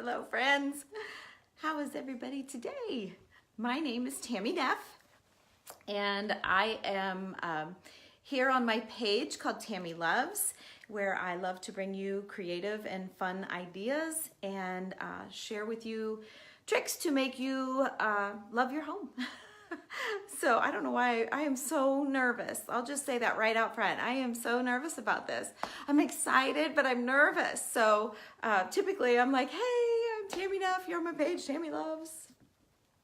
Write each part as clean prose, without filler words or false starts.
Hello, friends. How is everybody today? My name is Tami Neff, and I am here on my page called Tami Loves, where I love to bring you creative and fun ideas and share with you tricks to make you love your home. So I don't know why I am so nervous. I'll just say that right out front. I am so nervous about this. I'm excited, but I'm nervous. So typically I'm like, hey, I'm Tami Neff. You're on my page, Tami Loves,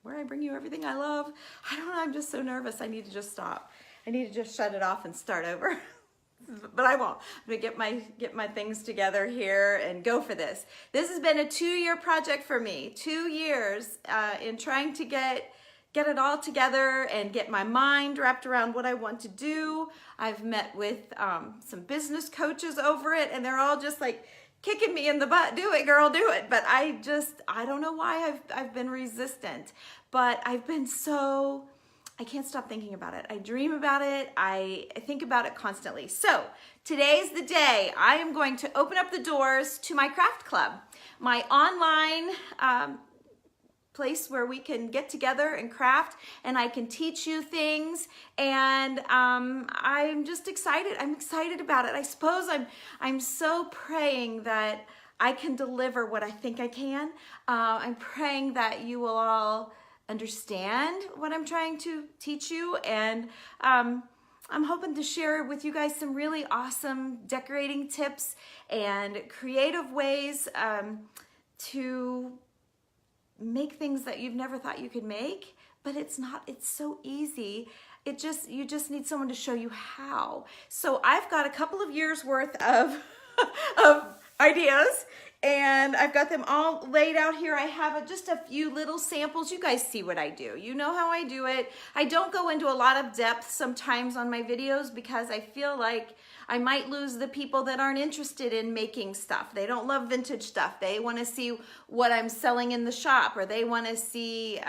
where I bring you everything I love. I don't know. I'm just so nervous. I need to just stop. I need to just shut it off and start over. But I won't. I'm gonna get my things together here and go for this. This has been a 2-year project for me. 2 years in trying to get it all together and get my mind wrapped around what I want to do. I've met with some business coaches over it, and they're all just like kicking me in the butt. Do it, girl, do it. But I don't know why I've been resistant, but I've been I can't stop thinking about it. I dream about it. I think about it constantly. So today's the day. I am going to open up the doors to my craft club, my online place where we can get together and craft, and I can teach you things, and I'm just excited. I'm excited about it. I suppose I'm so praying that I can deliver what I think I can. I'm praying that you will all understand what I'm trying to teach you, and I'm hoping to share with you guys some really awesome decorating tips and creative ways to make things that you've never thought you could make, but it's so easy. You just need someone to show you how. So I've got a couple of years worth of ideas, and I've got them all laid out here. I have just a few little samples. You guys see what I do. You know how I do it. I don't go into a lot of depth sometimes on my videos because I feel like I might lose the people that aren't interested in making stuff. They don't love vintage stuff. They want to see what I'm selling in the shop, or they want to see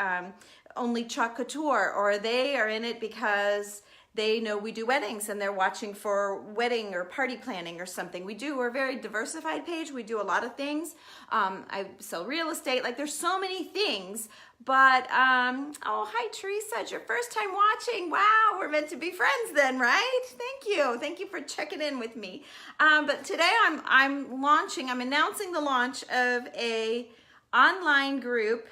only Chalk Couture, or they are in it because they know we do weddings and they're watching for wedding or party planning or something. We're a very diversified page. We do a lot of things. I sell real estate. Like, there's so many things. But, oh, hi, Teresa. It's your first time watching. Wow, we're meant to be friends then, right? Thank you. Thank you for checking in with me. But today I'm announcing the launch of a online group.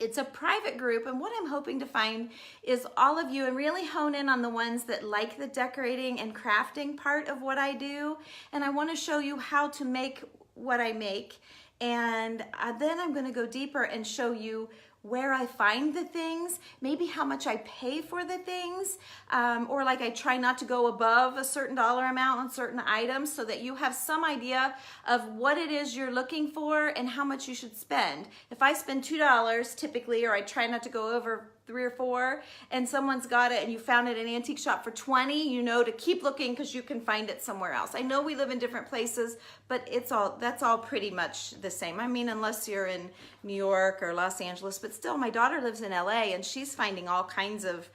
It's a private group, and what I'm hoping to find is all of you and really hone in on the ones that like the decorating and crafting part of what I do. And I want to show you how to make what I make. And then I'm going to go deeper and show you where I find the things, maybe how much I pay for the things, or like I try not to go above a certain dollar amount on certain items so that you have some idea of what it is you're looking for and how much you should spend. If I spend $2 typically, or I try not to go over 3 or 4, and someone's got it and you found it in an antique shop for 20, you know to keep looking because you can find it somewhere else. I know we live in different places, but that's all pretty much the same. I mean, unless you're in New York or Los Angeles, but still, my daughter lives in LA and she's finding all kinds of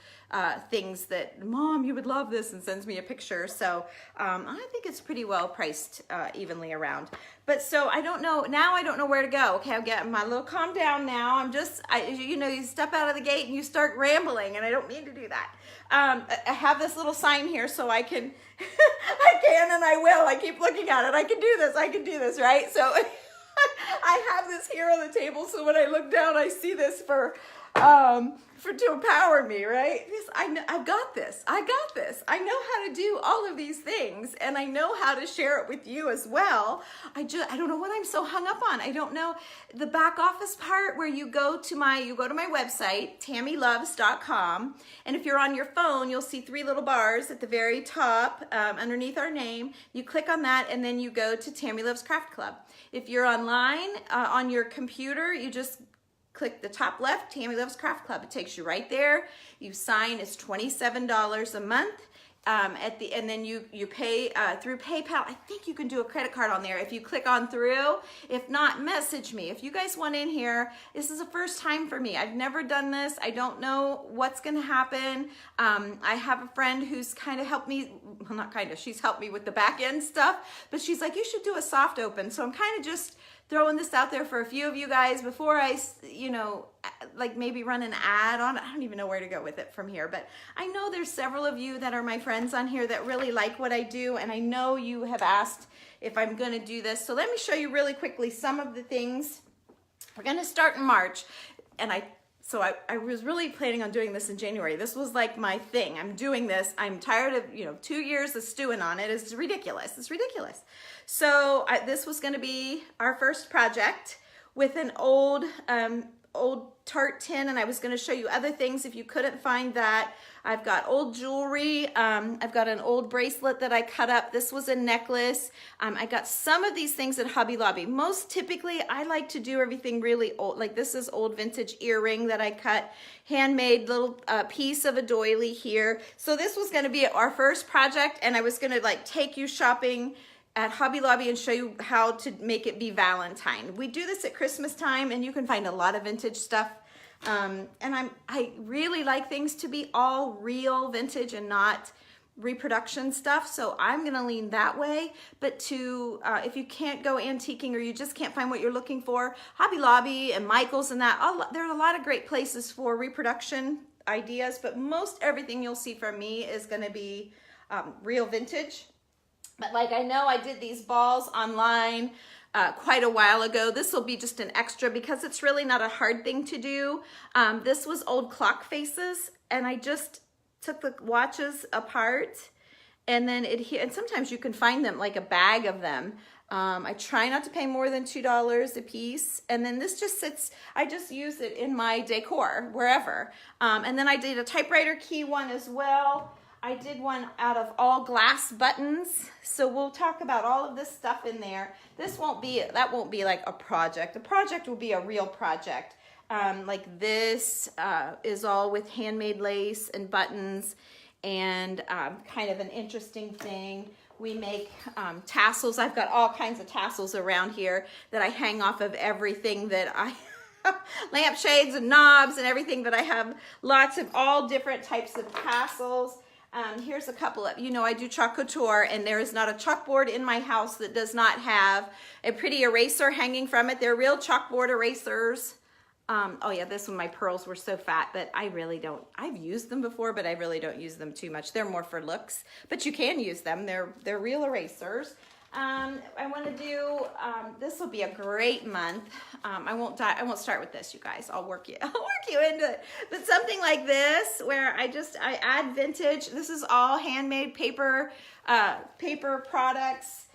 things that, Mom, you would love this, and sends me a picture. So I think it's pretty well priced evenly around. But so I don't know where to go. Okay, I'm getting my little calm down now. You step out of the gate and you start rambling, and I don't mean to do that. I have this little sign here so I can, and I will. I keep looking at it. I can do this, right? So I have this here on the table, so when I look down, I see this to empower me, right? I've got this. I got this. I know how to do all of these things, and I know how to share it with you as well. I don't know what I'm so hung up on. I don't know the back office part where you go to my website, TamiLoves.com, and if you're on your phone, you'll see 3 little bars at the very top underneath our name. You click on that, and then you go to Tami Loves Craft Club. If you're online on your computer, you just click the top left, Tami Loves Craft Club. It takes you right there. You sign. It's $27 a month. And then you pay through PayPal. I think you can do a credit card on there if you click on through. If not, message me. If you guys want in here, this is the first time for me. I've never done this. I don't know what's going to happen. I have a friend who's kind of helped me, well, not kind of, she's helped me with the back end stuff, but she's like, you should do a soft open. So I'm kind of just throwing this out there for a few of you guys before I, you know, like maybe run an ad on it. I don't even know where to go with it from here, but I know there's several of you that are my friends on here that really like what I do, and I know you have asked if I'm going to do this. So let me show you really quickly some of the things. We're going to start in March, and I was really planning on doing this in January. This was like my thing. I'm doing this. I'm tired of, you know, 2 years of stewing on it. It's ridiculous. It's ridiculous. So this was going to be our first project with an old tart tin, and I was going to show you other things if you couldn't find that. I've got old jewelry. I've got an old bracelet that I cut up. This was a necklace. I got some of these things at Hobby Lobby. Most typically, I like to do everything really old. Like this is old vintage earring that I cut, handmade little piece of a doily here. So this was going to be our first project, and I was going to like take you shopping at Hobby Lobby and show you how to make it be Valentine. We do this at Christmas time, and you can find a lot of vintage stuff. And I really like things to be all real vintage and not reproduction stuff, so I'm gonna lean that way. But to if you can't go antiquing or you just can't find what you're looking for, Hobby Lobby and Michael's and that, there are a lot of great places for reproduction ideas, but most everything you'll see from me is gonna be real vintage. But like I know I did these balls online quite a while ago. This will be just an extra because it's really not a hard thing to do. This was old clock faces, and I just took the watches apart, and then and sometimes you can find them, like a bag of them. I try not to pay more than $2 a piece, and then this just sits, I just use it in my decor wherever. And then I did a typewriter key one as well. I did one out of all glass buttons, so we'll talk about all of this stuff in there. That won't be like a project. A project will be a real project. Like this is all with handmade lace and buttons, and kind of an interesting thing. We make tassels. I've got all kinds of tassels around here that I hang off of everything that I lampshades and knobs and everything, but I have lots of all different types of tassels. Here's a couple of, you know, I do chalk couture, and there is not a chalkboard in my house that does not have a pretty eraser hanging from it. They're real chalkboard erasers. Oh yeah, this one, my pearls were so fat that I really don't, I've used them before, but I really don't use them too much. They're more for looks, but you can use them. They're real erasers. I want to do, this will be a great month. I won't start with this, you guys. I'll work you into it. But something like this, where I add vintage. This is all handmade paper products.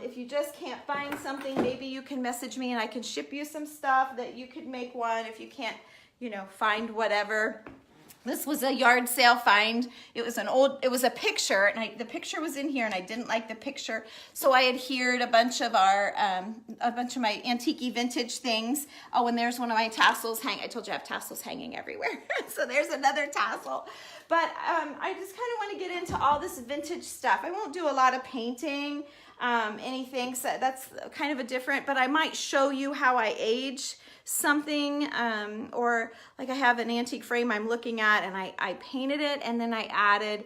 If you just can't find something, maybe you can message me and I can ship you some stuff that you could make one if you can't, you know, find whatever. This was a yard sale find. It was a picture, and the picture was in here, and I didn't like the picture, so I adhered a bunch of my antique vintage things. Oh, and there's one of my tassels I told you I have tassels hanging everywhere. So there's another tassel. But I just kind of want to get into all this vintage stuff. I won't do a lot of painting, anything, so that's kind of a different, but I might show you how I age something, or like I have an antique frame I'm looking at, and I painted it, and then I added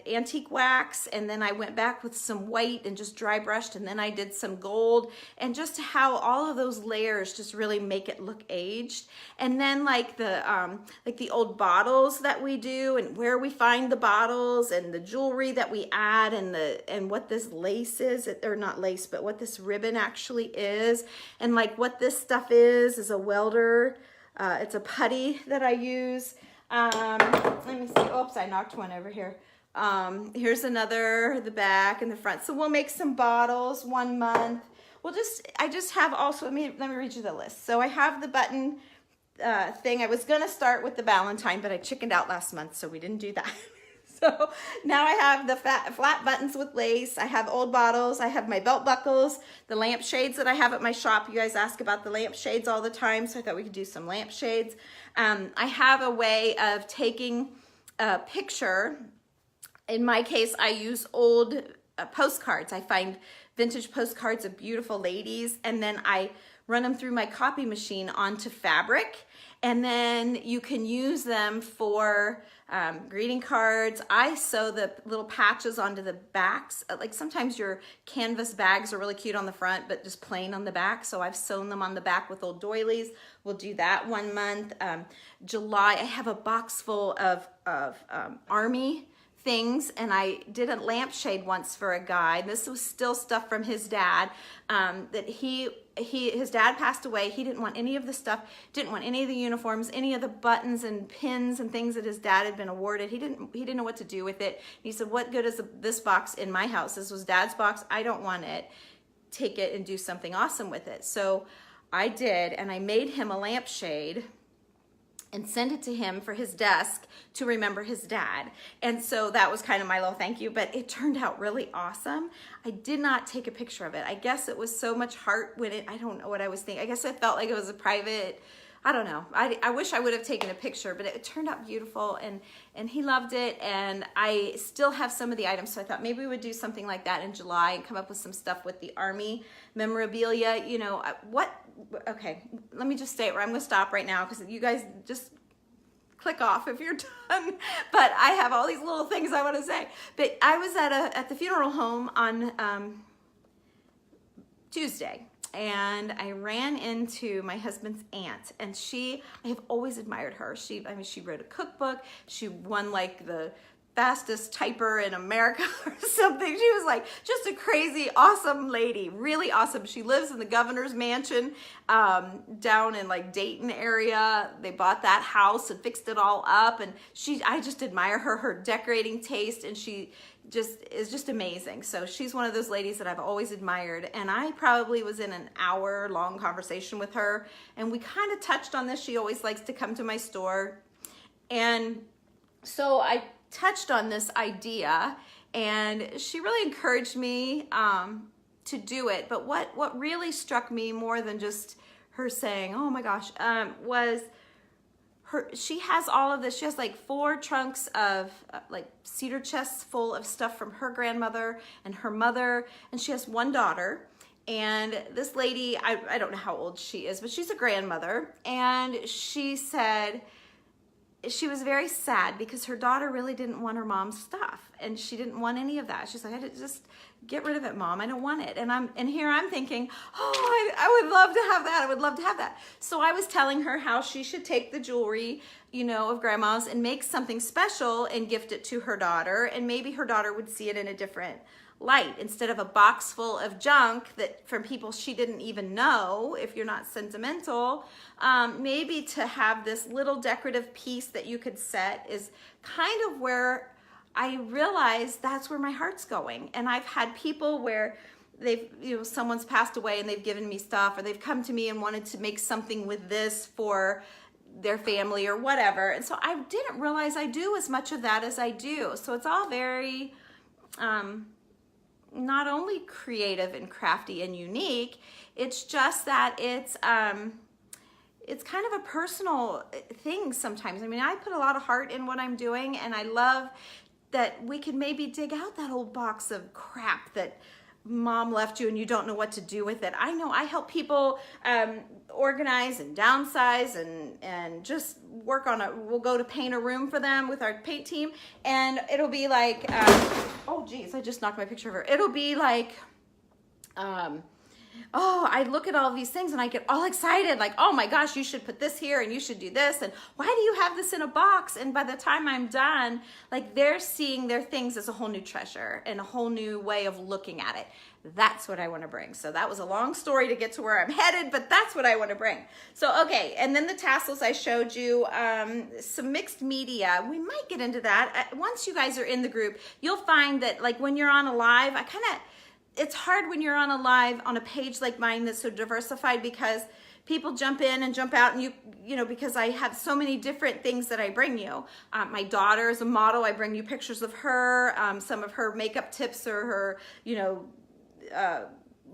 antique wax, and then I went back with some white and just dry brushed, and then I did some gold, and just how all of those layers just really make it look aged. And then like the old bottles that we do, and where we find the bottles, and the jewelry that we add, and what this lace is, or not lace, but what this ribbon actually is, and like what this stuff is a welder. It's a putty that I use. Let me see. Oops, I knocked one over here. Here's another, the back and the front. So we'll make some bottles 1 month. I just have also, let me read you the list. So I have the button thing. I was gonna start with the Valentine, but I chickened out last month, so we didn't do that. So now I have the flat buttons with lace. I have old bottles. I have my belt buckles, the lampshades that I have at my shop. You guys ask about the lampshades all the time, so I thought we could do some lampshades. I have a way of taking a picture. In my case, I use old postcards. I find vintage postcards of beautiful ladies, and then I run them through my copy machine onto fabric, and then you can use them for greeting cards. I sew the little patches onto the backs. Like sometimes your canvas bags are really cute on the front, but just plain on the back. So I've sewn them on the back with old doilies. We'll do that one month. July, I have a box full of Army things, and I did a lampshade once for a guy. This was still stuff from his dad, that his dad passed away. He didn't want any of the stuff, didn't want any of the uniforms, any of the buttons and pins and things that his dad had been awarded. He didn't know what to do with it. He said, what good is this box in my house? This was Dad's box. I don't want it. Take it and do something awesome with it. So I did, and I made him a lampshade and sent it to him for his desk to remember his dad. And so that was kind of my little thank you, but it turned out really awesome. I did not take a picture of it. I guess it was so much heart when I don't know what I was thinking. I guess I felt like it was a private, I don't know. I wish I would have taken a picture, but it turned out beautiful, and he loved it, and I still have some of the items, so I thought maybe we would do something like that in July and come up with some stuff with the Army memorabilia. You know, okay, let me just stay where I'm gonna stop right now, because you guys just click off if you're done. But I have all these little things I want to say. But I was at the funeral home on Tuesday, and I ran into my husband's aunt, and I have always admired her. She wrote a cookbook. She won like the fastest typer in America or something. She was like just a crazy, awesome lady, really awesome. She lives in the governor's mansion down in like Dayton area. They bought that house and fixed it all up, and I just admire her decorating taste, and she is just amazing. So she's one of those ladies that I've always admired, and I probably was in an hour-long conversation with her, and we kind of touched on this. She always likes to come to my store, and so I touched on this idea, and she really encouraged me to do it. But what really struck me more than just her saying, oh my gosh, was she has all of this. She has like 4 trunks of like cedar chests full of stuff from her grandmother and her mother, and she has 1 daughter. And this lady, I don't know how old she is, but she's a grandmother, and she said she was very sad because her daughter really didn't want her mom's stuff, and she didn't want any of that. She's like, just get rid of it, Mom. I don't want it. And here I'm thinking, oh, I would love to have that. I would love to have that. So I was telling her how she should take the jewelry, you know, of grandma's and make something special and gift it to her daughter, and maybe her daughter would see it in a different light instead of a box full of junk that from people she didn't even know. If you're not sentimental, maybe to have this little decorative piece that you could set is kind of where I realized that's where my heart's going. And I've had people where someone's passed away and they've given me stuff, or they've come to me and wanted to make something with this for their family or whatever. And so I didn't realize I do as much of that as I do. So it's all very not only creative and crafty and unique, it's just that it's kind of a personal thing sometimes. I mean, I put a lot of heart in what I'm doing, and I love that we can maybe dig out that old box of crap that Mom left you and you don't know what to do with it. I know I help people organize and downsize and just work on we'll go to paint a room for them with our paint team, and it'll be like, oh geez, I just knocked my picture over. It'll be like, oh, I look at all these things and I get all excited, like, oh my gosh, you should put this here and you should do this, and why do you have this in a box? And by the time I'm done, like, they're seeing their things as a whole new treasure and a whole new way of looking at it. That's what I want to bring. So that was a long story to get to where I'm headed, but that's what I want to bring. So, okay, and then the tassels I showed you, some mixed media. We might get into that. Once you guys are in the group, you'll find that, like, when you're on a live, it's hard when you're on a live on a page like mine that's so diversified, because people jump in and jump out, and you know, because I have so many different things that I bring you. My daughter is a model. I bring you pictures of her, some of her makeup tips, or her, you know,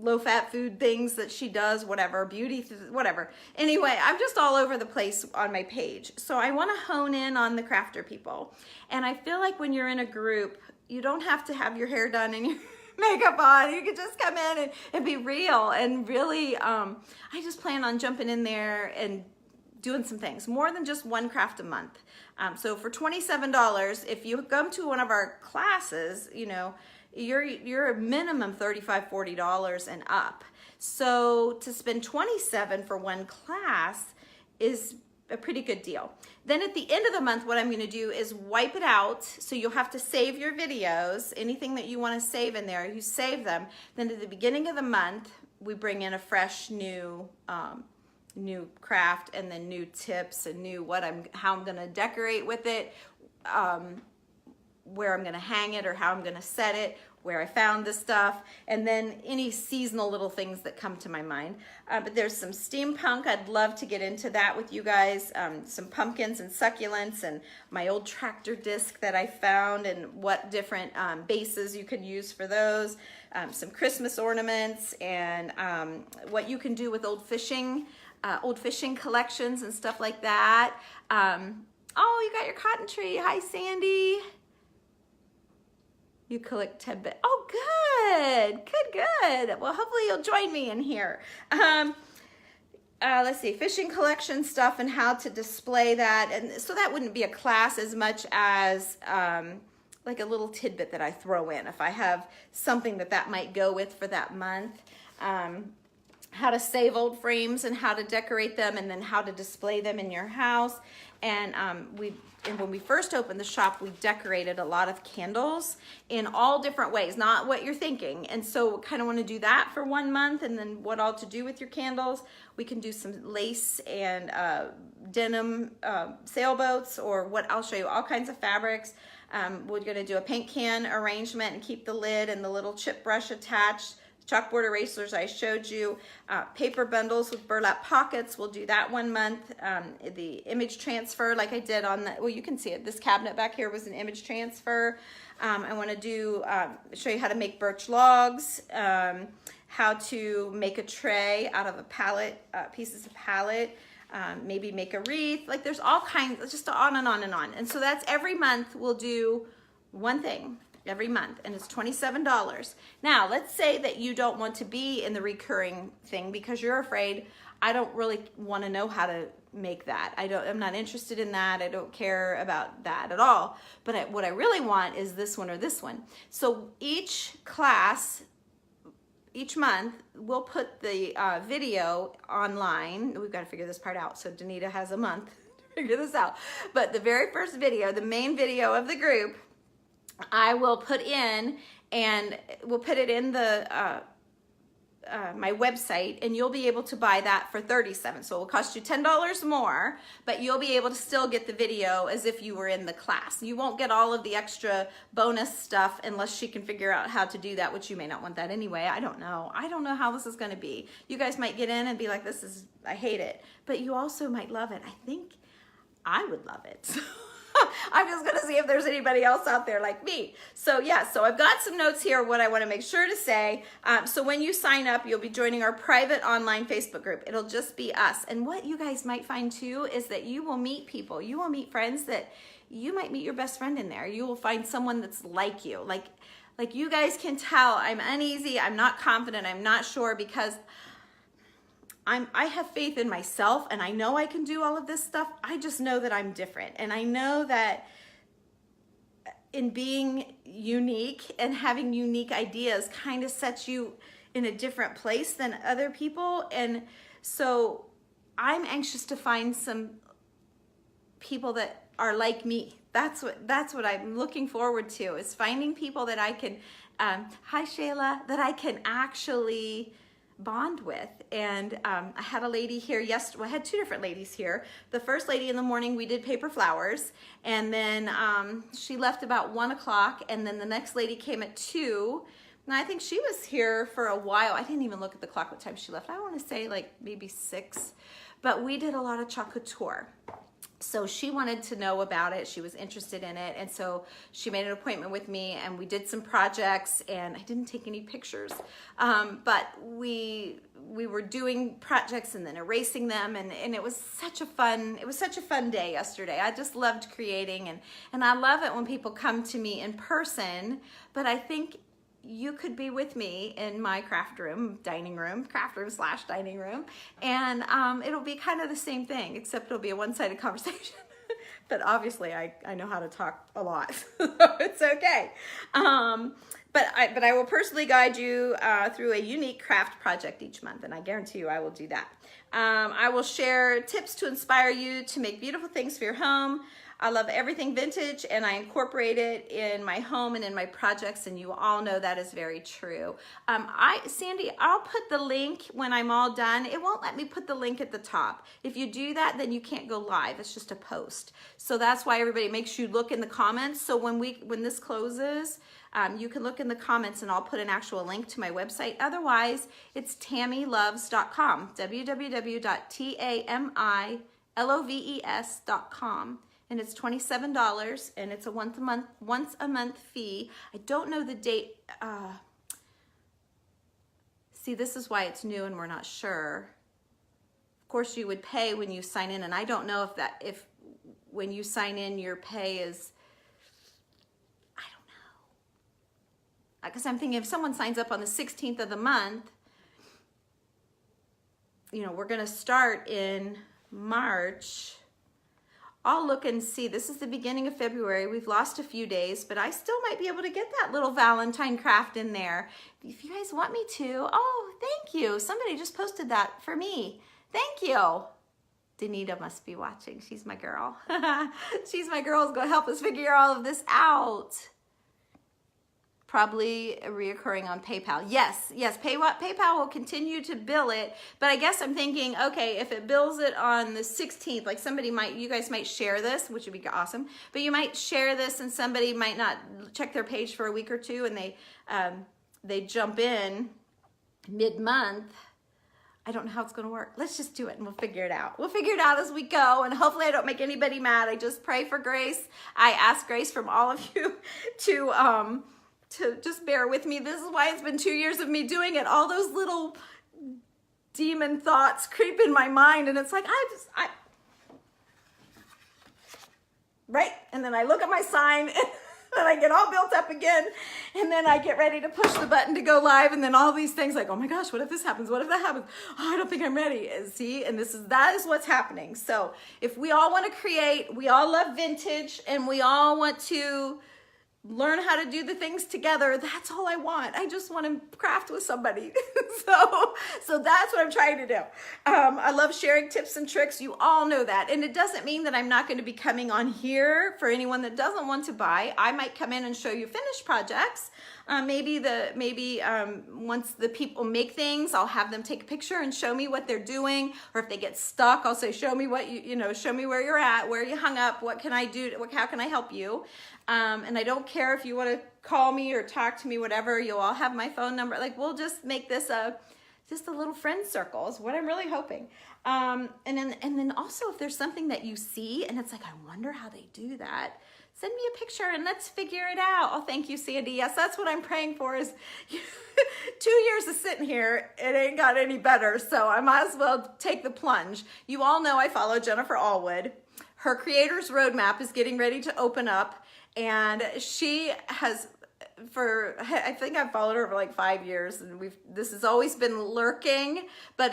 low-fat food things that she does, whatever, beauty, whatever. Anyway, I'm just all over the place on my page. So I want to hone in on the crafter people. And I feel like when you're in a group, you don't have to have your hair done and makeup on. You can just come in and be real. And really, I just plan on jumping in there and doing some things, more than just one craft a month. So for $27, if you come to one of our classes, you know, you're a minimum $35, $40 and up. So to spend $27 for one class is a pretty good deal. Then at the end of the month, what I'm going to do is wipe it out. So you'll have to save your videos, anything that you want to save in there, you save them. Then at the beginning of the month, we bring in a fresh new craft, and then new tips and new how I'm going to decorate with it, where I'm going to hang it or how I'm going to set it, where I found the stuff, and then any seasonal little things that come to my mind. But there's some steampunk. I'd love to get into that with you guys. Some pumpkins and succulents, and my old tractor disc that I found, and what different bases you can use for those. Some Christmas ornaments, and what you can do with old fishing collections and stuff like that. Oh, you got your cotton tree. Hi, Sandy. You collect tidbit. Oh, good. Well, hopefully you'll join me in here. Let's see, fishing collection stuff and how to display that. And so that wouldn't be a class as much as like a little tidbit that I throw in if I have something that might go with for that month. How to save old frames and how to decorate them, and then how to display them in your house. And when we first opened the shop, we decorated a lot of candles in all different ways, not what you're thinking. And so kind of want to do that for 1 month, and then what all to do with your candles. We can do some lace and denim sailboats, or what I'll show you, all kinds of fabrics. We're going to do a paint can arrangement and keep the lid and the little chip brush attached. Chalkboard erasers I showed you, paper bundles with burlap pockets, we'll do that 1 month. The image transfer, like I did on the, well, you can see it, this cabinet back here was an image transfer. I want to do, show you how to make birch logs, how to make a tray out of a pallet, pieces of pallet, maybe make a wreath. Like there's all kinds, just on and on and on. And so that's every month we'll do one thing. Every month, and it's $27. Now, let's say that you don't want to be in the recurring thing because you're afraid, I don't really want to know how to make that. I'm not interested in that. I don't care about that at all. But what I really want is this one or this one. So each class, each month, we'll put the video online. We've got to figure this part out. So Danita has a month to figure this out. But the very first video, the main video of the group, I will put in, and we'll put it in the my website, and you'll be able to buy that for $37. So it will cost you $10 more, but you'll be able to still get the video as if you were in the class. You won't get all of the extra bonus stuff unless she can figure out how to do that, which you may not want that anyway. I don't know. I don't know how this is going to be. You guys might get in and be like, I hate it. But you also might love it. I think I would love it. I'm just going to see if there's anybody else out there like me. So yeah, so I've got some notes here, what I want to make sure to say. So when you sign up, you'll be joining our private online Facebook group. It'll just be us. And what you guys might find too is that you will meet people. You will meet friends that you might meet your best friend in there. You will find someone that's like you. Like you guys can tell I'm uneasy, I'm not confident, I'm not sure, because I have faith in myself, and I know I can do all of this stuff. I just know that I'm different. And I know that in being unique and having unique ideas kind of sets you in a different place than other people. And so I'm anxious to find some people that are like me. That's what I'm looking forward to, is finding people that I can, hi Shayla, that I can actually bond with. And I had a lady here yesterday. Well, I had two different ladies here. The first lady in the morning, we did paper flowers, and then she left about 1 o'clock, and then the next lady came at 2. And I think she was here for a while. I didn't even look at the clock what time she left. I want to say like maybe 6. But we did a lot of chocolate tour. So she wanted to know about it. She was interested in it. And so she made an appointment with me, and we did some projects, and I didn't take any pictures. But we were doing projects and then erasing them. And it was such a fun day yesterday. I just loved creating, and I love it when people come to me in person. But I think you could be with me in my craft room slash dining room, and it'll be kind of the same thing, except it'll be a one-sided conversation. But obviously I know how to talk a lot, so it's okay. But I will personally guide you through a unique craft project each month, and I guarantee you I will do that. I will share tips to inspire you to make beautiful things for your home. I love everything vintage, and I incorporate it in my home and in my projects, and you all know that is very true. Sandy, I'll put the link when I'm all done. It won't let me put the link at the top. If you do that, then you can't go live. It's just a post. So that's why everybody makes you look in the comments. So when this closes, you can look in the comments, and I'll put an actual link to my website. Otherwise, it's tamiloves.com, www.tamiloves.com. And it's $27, and it's a once a month fee. I don't know the date. See, this is why it's new and we're not sure. Of course, you would pay when you sign in, and I don't know if when you sign in your pay is, I don't know. Because I'm thinking if someone signs up on the 16th of the month, you know, we're gonna start in March. I'll look and see. This is the beginning of February. We've lost a few days, but I still might be able to get that little Valentine craft in there. If you guys want me to. Oh, thank you. Somebody just posted that for me. Thank you. Danita must be watching. She's my girl. She's my girl who's going to help us figure all of this out. Probably reoccurring on PayPal. Yes, PayPal will continue to bill it, but I guess I'm thinking, okay, if it bills it on the 16th, like you guys might share this, which would be awesome, but you might share this and somebody might not check their page for a week or two, and they jump in mid-month. I don't know how it's going to work. Let's just do it and we'll figure it out. We'll figure it out as we go, and hopefully I don't make anybody mad. I just pray for grace. I ask grace from all of you to just bear with me. This is why it's been 2 years of me doing it. All those little demon thoughts creep in my mind, and it's like, right? And then I look at my sign, and then I get all built up again, and then I get ready to push the button to go live, and then all these things like, oh my gosh, what if this happens? What if that happens? Oh, I don't think I'm ready. And see, and that is what's happening. So if we all want to create, we all love vintage, and we all want to learn how to do the things together, that's all I want. I just want to craft with somebody. so that's what I'm trying to do. I love sharing tips and tricks. You all know that. And it doesn't mean that I'm not going to be coming on here for anyone that doesn't want to buy. I might come in and show you finished projects. Maybe once the people make things, I'll have them take a picture and show me what they're doing. Or if they get stuck, I'll say, show me what show me where you're at, where you hung up, what can I do, how can I help you? And I don't care if you want to call me or talk to me, whatever, you'll all have my phone number. Like, we'll just make this just a little friend circle is what I'm really hoping. And then also if there's something that you see and it's like, I wonder how they do that, send me a picture and let's figure it out. Oh, thank you, Sandy. Yes, that's what I'm praying for is 2 years of sitting here, it ain't got any better. So I might as well take the plunge. You all know I follow Jennifer Allwood. Her creator's roadmap is getting ready to open up, and she has, I think I've followed her for like 5 years, and this has always been lurking, but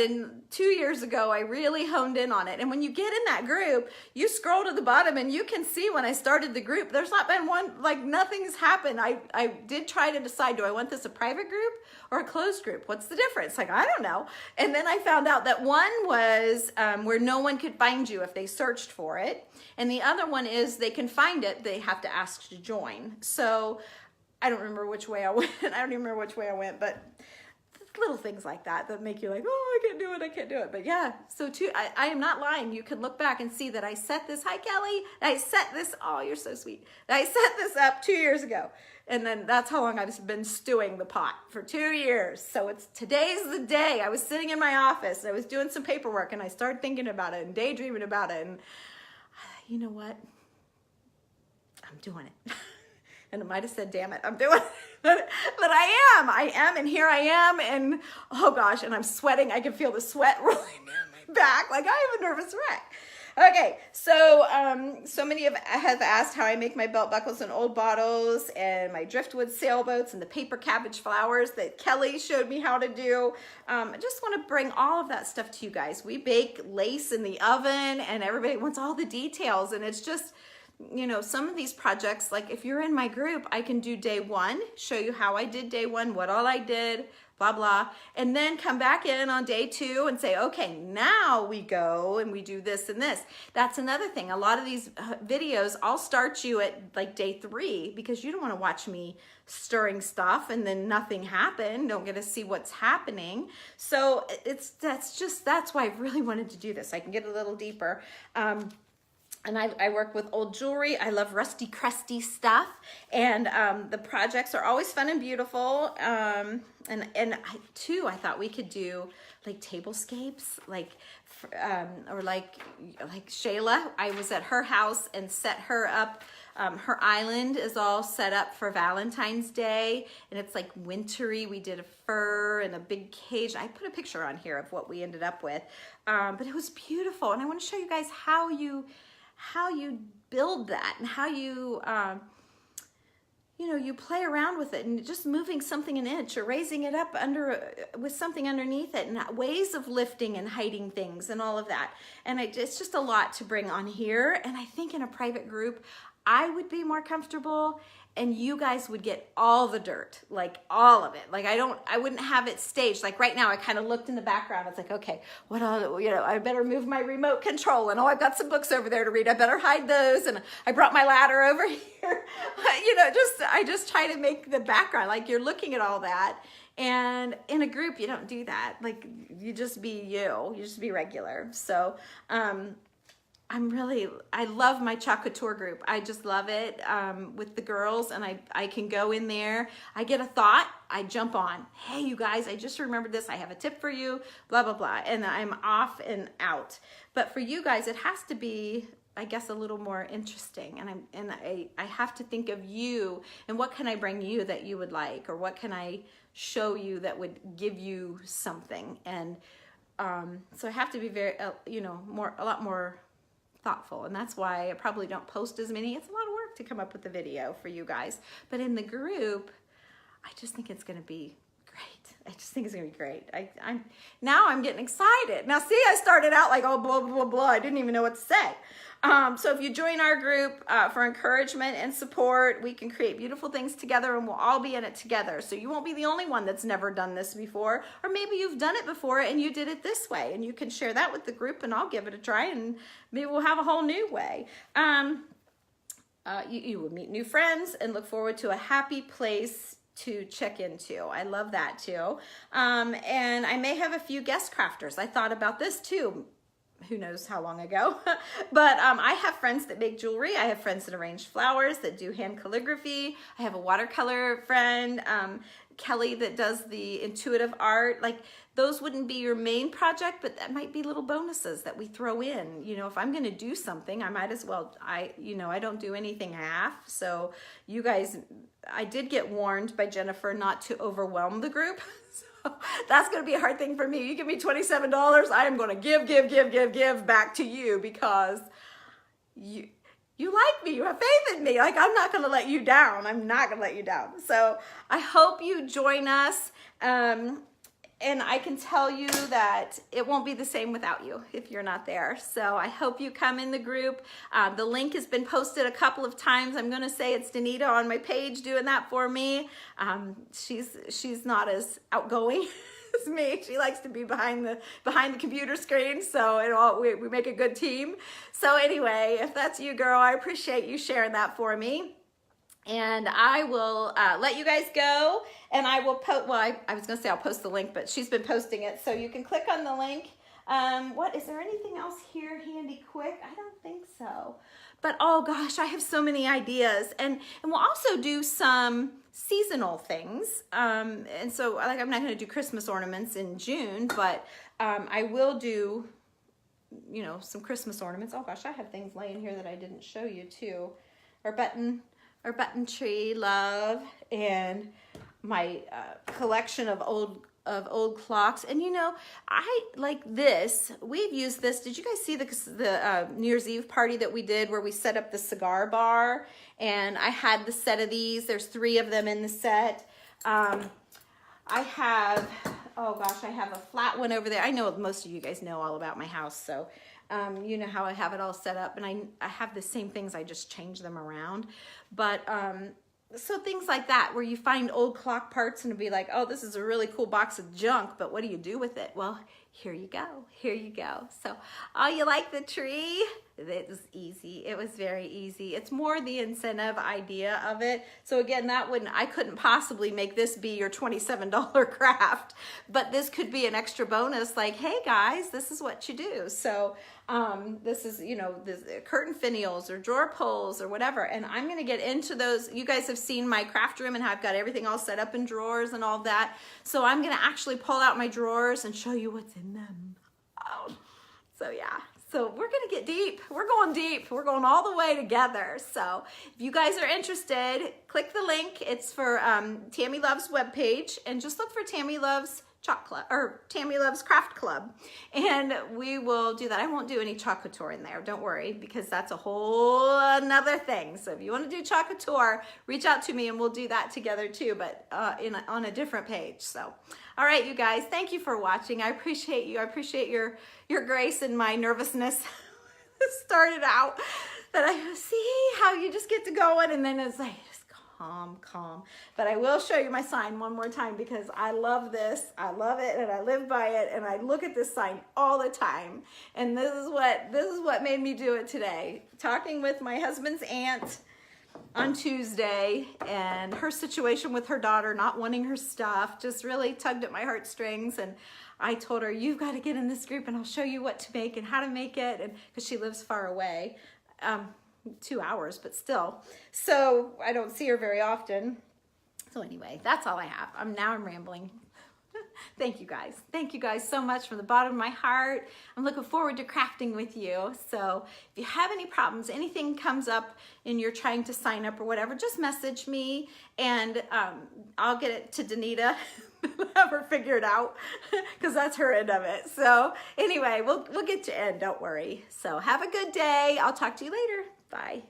2 years ago, I really honed in on it. And when you get in that group, you scroll to the bottom and you can see when I started the group, there's not been one, like nothing's happened. I did try to decide, do I want this a private group or a closed group? What's the difference? Like, I don't know. And then I found out that one was where no one could find you if they searched for it. And the other one is they can find it, they have to ask to join. So I don't remember which way I went. I don't even remember which way I went, but little things like that make you like, oh, I can't do it. But yeah, so I am not lying. You can look back and see that I set this, hi Kelly, I set this, oh, you're so sweet. I set this up 2 years ago. And then that's how long I've been stewing the pot, for 2 years. So today's the day. I was sitting in my office, I was doing some paperwork, and I started thinking about it and daydreaming about it. And you know what? I'm doing it. And I might have said, damn it, I'm doing it. But I am, and here I am, and oh gosh, and I'm sweating. I can feel the sweat rolling down my back, like I am a nervous wreck. Okay, so so many have asked how I make my belt buckles and old bottles and my driftwood sailboats and the paper cabbage flowers that Kelly showed me how to do. I just want to bring all of that stuff to you guys. We bake lace in the oven and everybody wants all the details, and it's just, you know, some of these projects, like if you're in my group, I can do day one, show you how I did day one, what all I did, blah, blah, and then come back in on day two and say, okay, now we go and we do this and this. That's another thing. A lot of these videos, I'll start you at like day 3 because you don't want to watch me stirring stuff and then nothing happened. Don't get to see what's happening. So that's why I really wanted to do this. I can get a little deeper. And I work with old jewelry. I love rusty, crusty stuff. And the projects are always fun and beautiful. And I thought we could do like tablescapes, like, or like Shayla. I was at her house and set her up. Her island is all set up for Valentine's Day, and it's like wintry. We did a fur and a big cage. I put a picture on here of what we ended up with, but it was beautiful. And I want to show you guys how you build that and how you, you know, you play around with it and just moving something an inch or raising it up with something underneath it, and ways of lifting and hiding things and all of that. And it's just a lot to bring on here. And I think in a private group, I would be more comfortable and you guys would get all the dirt, like all of it. Like I wouldn't have it staged. Like right now I kind of looked in the background. It's like, okay, what all, you know, I better move my remote control, and oh, I've got some books over there to read. I better hide those. And I brought my ladder over here. You know, I just try to make the background, like you're looking at all that. And in a group, you don't do that. Like you just be you just be regular. So, I love my chocolate tour group. I just love it with the girls, and I can go in there. I get a thought, I jump on. Hey, you guys, I just remembered this. I have a tip for you, blah, blah, blah. And I'm off and out. But for you guys, it has to be, I guess, a little more interesting. And I have to think of you and what can I bring you that you would like, or what can I show you that would give you something. And so I have to be very, you know, a lot more thoughtful, and that's why I probably don't post as many. It's a lot of work to come up with the video for you guys, but in the group, I just think it's going to be great. I just think it's going to be great. I'm getting excited. Now, see, I started out like, oh, blah, blah, blah. I didn't even know what to say. So if you join our group for encouragement and support, we can create beautiful things together, and we'll all be in it together. So you won't be the only one that's never done this before, or maybe you've done it before and you did it this way, and you can share that with the group, and I'll give it a try, and maybe we'll have a whole new way. You will meet new friends and look forward to a happy place to check into. I love that too. And I may have a few guest crafters. I thought about this too. Who knows how long ago, but I have friends that make jewelry. I have friends that arrange flowers, that do hand calligraphy. I have a watercolor friend, Kelly, that does the intuitive art. Like those wouldn't be your main project, but that might be little bonuses that we throw in. You know, if I'm going to do something, I might as well, I don't do anything half. So you guys, I did get warned by Jennifer not to overwhelm the group. So that's going to be a hard thing for me. You give me $27, I am going to give back to you because you like me. You have faith in me. Like, I'm not going to let you down. I'm not going to let you down. So I hope you join us. And I can tell you that it won't be the same without you if you're not there. So I hope you come in the group. The link has been posted a couple of times. I'm going to say it's Danita on my page doing that for me. She's not as outgoing as me. She likes to be behind the computer screen. So we make a good team. So anyway, if that's you, girl, I appreciate you sharing that for me. And I will let you guys go, and I will post, well, I was going to say I'll post the link, but she's been posting it, so you can click on the link. Is there anything else here handy quick? I don't think so. But oh gosh, I have so many ideas. And we'll also do some seasonal things. And so like I'm not going to do Christmas ornaments in June, but I will do, you know, some Christmas ornaments. Oh gosh, I have things laying here that I didn't show you too. Our button tree, love, and my collection of old of old clocks. And you know, I like this. We've used this. Did you guys see the New Year's Eve party that we did where we set up the cigar bar? And I had the set of these. There's 3 of them in the set. I have, oh gosh, I have a flat one over there. I know most of you guys know all about my house, so you know how I have it all set up. And I have the same things, I just change them around. But so things like that, where you find old clock parts and it'd be like, oh, this is a really cool box of junk, but what do you do with it? Well, here you go. Here you go. So, oh, you like the tree? It was easy. It was very easy. It's more the incentive idea of it. So again, I couldn't possibly make this be your $27 craft, but this could be an extra bonus like, hey guys, this is what you do. So this is, you know, the curtain finials or drawer pulls or whatever. And I'm going to get into those. You guys have seen my craft room and how I've got everything all set up in drawers and all that. So I'm going to actually pull out my drawers and show you what's in them. Oh, so yeah. So we're going to get deep. We're going deep. We're going all the way together. So if you guys are interested, click the link. It's for Tami Love's webpage, and just look for Tami Love's Chalk Club or Tami Love's Craft Club, and we will do that. I won't do any choc couture in there. Don't worry, because that's a whole another thing. So if you want to do choc couture, reach out to me and we'll do that together too, but on a different page. So, all right, you guys, thank you for watching. I appreciate you. I appreciate your grace and my nervousness. It started out that I see how you just get to going and then it's like, calm. But I will show you my sign one more time because I love this. I love it and I live by it and I look at this sign all the time. And this is what made me do it today. Talking with my husband's aunt on Tuesday, and her situation with her daughter not wanting her stuff just really tugged at my heartstrings, and I told her, you've got to get in this group and I'll show you what to make and how to make it, and because she lives far away. 2 hours, but still. So I don't see her very often. So anyway, that's all I have. I'm rambling. Thank you guys. Thank you guys so much from the bottom of my heart. I'm looking forward to crafting with you. So if you have any problems, anything comes up and you're trying to sign up or whatever, just message me and I'll get it to Danita. Have her figure it out because that's her end of it. So anyway, we'll get you in, don't worry. So have a good day. I'll talk to you later. Bye.